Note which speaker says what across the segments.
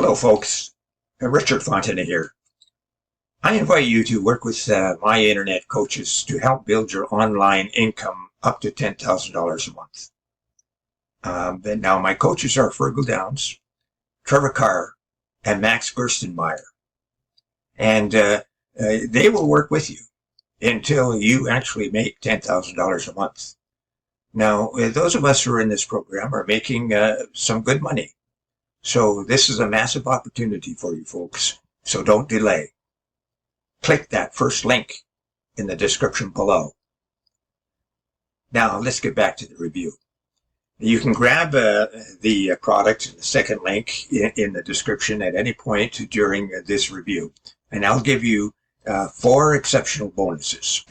Speaker 1: Hello, folks. Richard Fontana here. I invite you to work with my internet coaches to help build your online income up to $10,000 a month. Now, my coaches are Fergal Downs, Trevor Carr, and Max Gerstenmeyer. And they will work with you until you actually make $10,000 a month. Now, those of us who are in this program are making some good money. So this is a massive opportunity for you folks. So don't delay. Click that first link in the description below. Now let's get back to the review. You can grab the product, the second link in the description at any point during this review. And I'll give you 4 exceptional bonuses.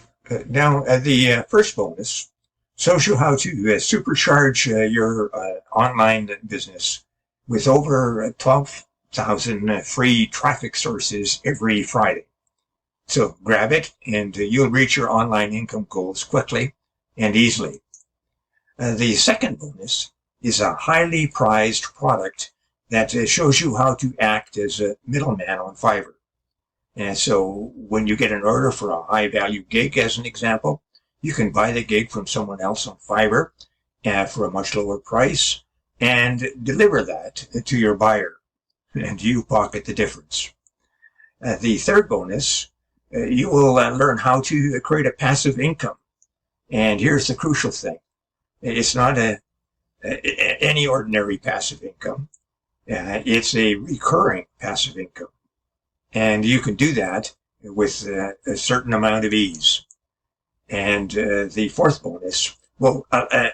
Speaker 1: Now, the first bonus shows you how to supercharge your online business with over 12,000 free traffic sources every Friday. So grab it and you'll reach your online income goals quickly and easily. The second bonus is a highly prized product that shows you how to act as a middleman on Fiverr. And so when you get an order for a high value gig, as an example, you can buy the gig from someone else on Fiverr for a much lower price and deliver that to your buyer, and you pocket the difference. The third bonus, you will learn how to create a passive income. And here's the crucial thing. It's not any ordinary passive income. It's a recurring passive income. And you can do that with a certain amount of ease. And the fourth bonus will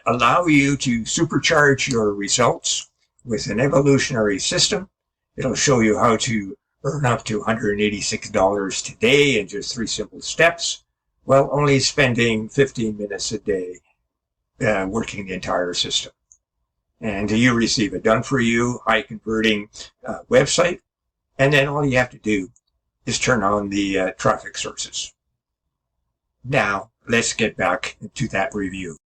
Speaker 1: allow you to supercharge your results with an evolutionary system. It'll show you how to earn up to $186 today in just 3 simple steps, while only spending 15 minutes a day working the entire system. And you receive a done-for-you, high-converting website, and then all you have to do is turn on the traffic sources. Now, let's get back to that review.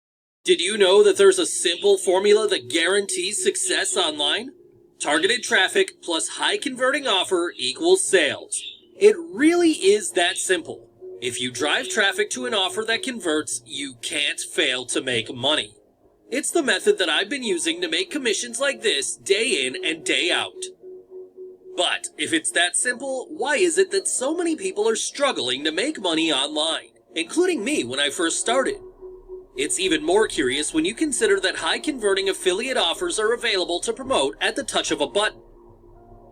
Speaker 2: Did you know that there's a simple formula that guarantees success online? Targeted traffic plus high converting offer equals sales. It really is that simple. If you drive traffic to an offer that converts, you can't fail to make money. It's the method that I've been using to make commissions like this day in and day out. But if it's that simple, why is it that so many people are struggling to make money online, including me when I first started? It's even more curious when you consider that high-converting affiliate offers are available to promote at the touch of a button.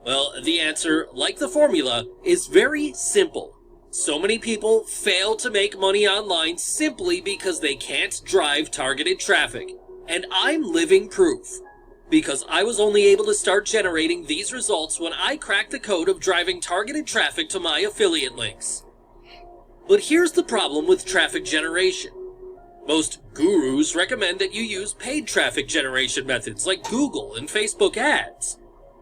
Speaker 2: Well, the answer, like the formula, is very simple. So many people fail to make money online simply because they can't drive targeted traffic. And I'm living proof. Because I was only able to start generating these results when I cracked the code of driving targeted traffic to my affiliate links. But here's the problem with traffic generation. Most gurus recommend that you use paid traffic generation methods like Google and Facebook ads.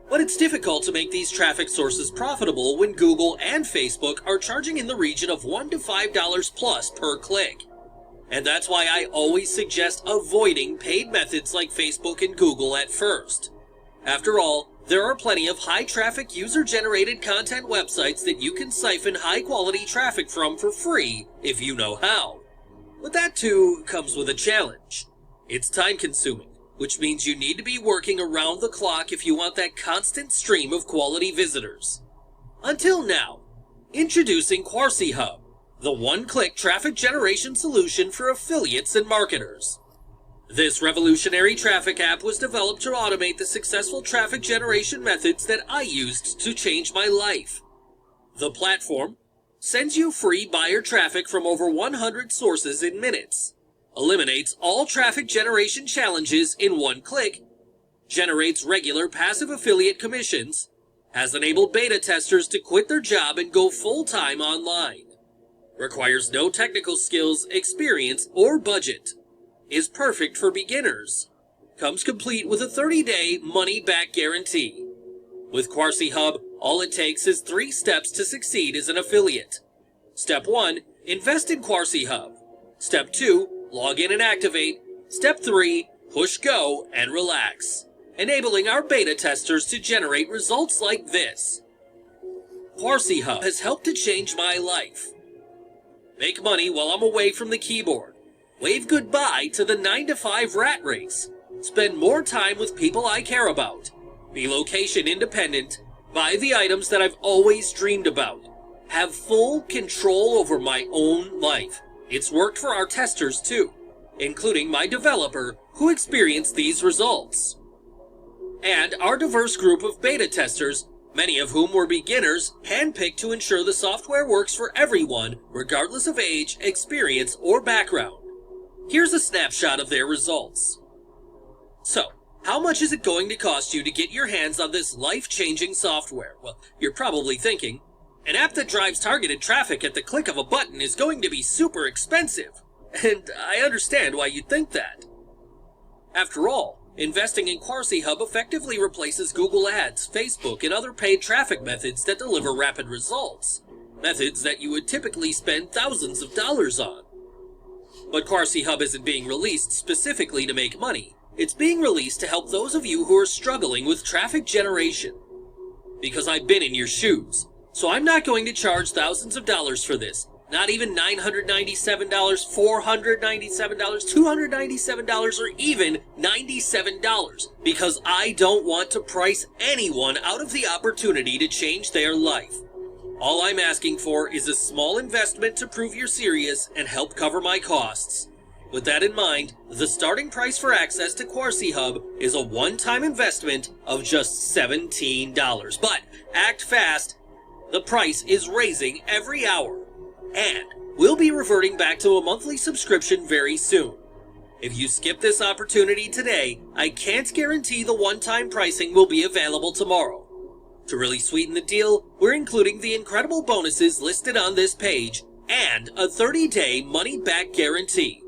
Speaker 2: But it's difficult to make these traffic sources profitable when Google and Facebook are charging in the region of $1 to $5 plus per click. And that's why I always suggest avoiding paid methods like Facebook and Google at first. After all, there are plenty of high-traffic user-generated content websites that you can siphon high-quality traffic from for free if you know how. But that too comes with a challenge. It's time-consuming, which means you need to be working around the clock if you want that constant stream of quality visitors. Until now, introducing QuarsiHub, the one-click traffic generation solution for affiliates and marketers. This revolutionary traffic app was developed to automate the successful traffic generation methods that I used to change my life. The platform sends you free buyer traffic from over 100 sources in minutes, eliminates all traffic generation challenges in one click, generates regular passive affiliate commissions, has enabled beta testers to quit their job and go full-time online, requires no technical skills, experience, or budget, is perfect for beginners, comes complete with a 30-day money-back guarantee. With QuarsiHub, all it takes is 3 steps to succeed as an affiliate. Step 1, invest in QuarsiHub. Step 2, log in and activate. Step 3, push go and relax. enabling our beta testers to generate results like this. QuarsiHub has helped to change my life. Make money while I'm away from the keyboard. Wave goodbye to the 9-to-5 rat race. Spend more time with people I care about. Be location independent. Buy the items that I've always dreamed about. Have full control over my own life. It's worked for our testers too, including my developer who experienced these results. And our diverse group of beta testers, many of whom were beginners, handpicked to ensure the software works for everyone, regardless of age, experience, or background. Here's a snapshot of their results. So, how much is it going to cost you to get your hands on this life-changing software? Well, you're probably thinking, an app that drives targeted traffic at the click of a button is going to be super expensive. And I understand why you'd think that. After all, investing in QuarsiHub effectively replaces Google Ads, Facebook, and other paid traffic methods that deliver rapid results. Methods that you would typically spend thousands of dollars on. But QuarsiHub isn't being released specifically to make money. It's being released to help those of you who are struggling with traffic generation. Because I've been in your shoes. So I'm not going to charge thousands of dollars for this. Not even $997, $497, $297, or even $97. Because I don't want to price anyone out of the opportunity to change their life. All I'm asking for is a small investment to prove you're serious and help cover my costs. With that in mind, the starting price for access to QuarsiHub is a one-time investment of just $17. But act fast. The price is raising every hour. And we'll be reverting back to a monthly subscription very soon. If you skip this opportunity today, I can't guarantee the one-time pricing will be available tomorrow. To really sweeten the deal, we're including the incredible bonuses listed on this page and a 30-day money-back guarantee.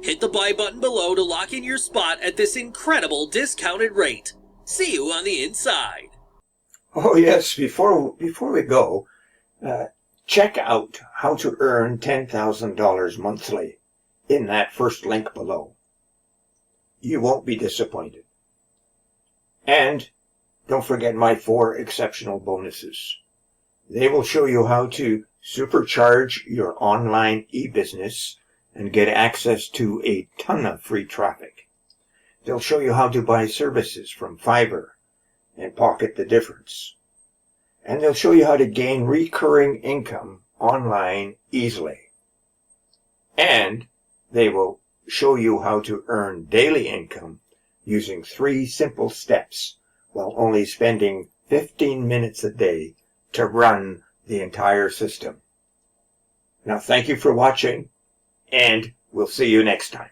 Speaker 2: Hit the buy button below to lock in your spot at this incredible discounted rate. See you on the inside.
Speaker 3: Oh yes, before we go, check out how to earn $10,000 monthly in that first link below. You won't be disappointed. And don't forget my 4 exceptional bonuses. They will show you how to supercharge your online e-business and get access to a ton of free traffic. They'll show you how to buy services from Fiverr and pocket the difference. And they'll show you how to gain recurring income online easily. And they will show you how to earn daily income using 3 simple steps while only spending 15 minutes a day to run the entire system. Now, thank you for watching, and we'll see you next time.